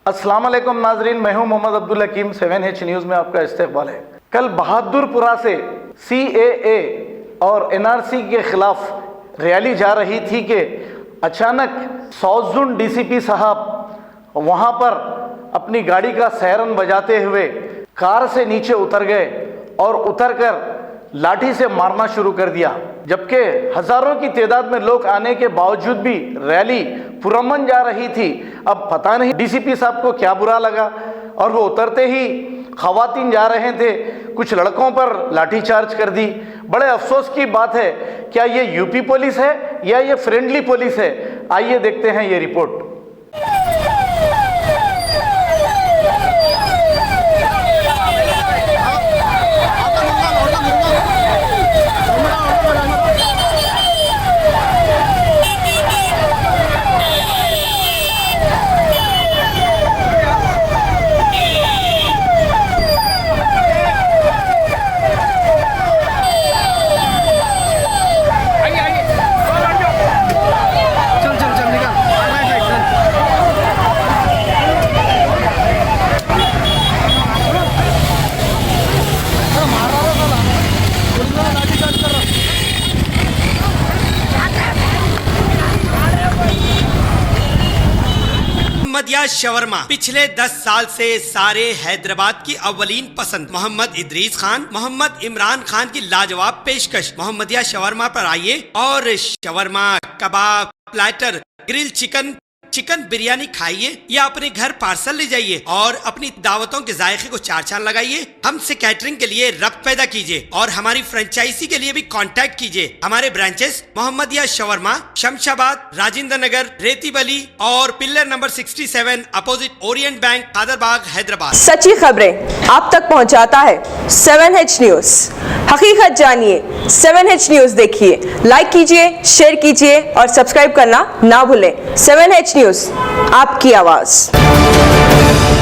अस्सलाम वालेकुम नाजरीन, मैं हूं मोहम्मद अब्दुल हकीम। 7H न्यूज़ में आपका इस्तकबाल है। कल बहादुरपुरा से CAA और NRC के खिलाफ रैली जा रही थी कि अचानक साउथ जोन DCP साहब वहां पर अपनी गाड़ी का सायरन बजाते हुए कार से नीचे उतर गए और उतरकर लाठी से मारना शुरू कर दिया, जबकि हजारों की तादाद में लोग आने के बावजूद भी रैली पुरअमन जा रही थी। अब पता नहीं DCP साहब को क्या बुरा लगा और वो उतरते ही खवातीन जा रहे थे, कुछ लड़कों पर लाठीचार्ज कर दी। बड़े अफसोस की बात है, क्या ये यूपी पुलिस है या ये फ्रेंडली पुलिस है? आइए देखते हैं ये रिपोर्ट। मोहम्मदिया शवरमा पिछले 10 साल से सारे हैदराबाद की अव्वलीन पसंद मोहम्मद इदरीस खान, मोहम्मद इमरान खान की लाजवाब पेशकश। मोहम्मदिया शवरमा पर आइए और शवरमा, कबाब, प्लेटर, ग्रिल चिकन बिरयानी खाइए या अपने घर पार्सल ले जाइए और अपनी दावतों के जायके को चार चांद लगाइए। हमसे कैटरिंग के लिए रब्त पैदा कीजिए और हमारी फ्रेंचाइजी के लिए भी कांटेक्ट कीजिए। हमारे ब्रांचेस मोहम्मदिया शवरमा, शमशाबाद, राजेंद्र नगर, रेती बली और pillar number 67 opposite Orient bank, Kadarbagh, Hyderabad. सच्ची खबरें आप तक पहुंचाता है 7H न्यूज। हकीकत जानिए, 7H न्यूज देखिए, लाइक कीजिए, शेयर कीजिए और सब्सक्राइब करना ना भूलें। 7H न्यूज, आपकी आवाज।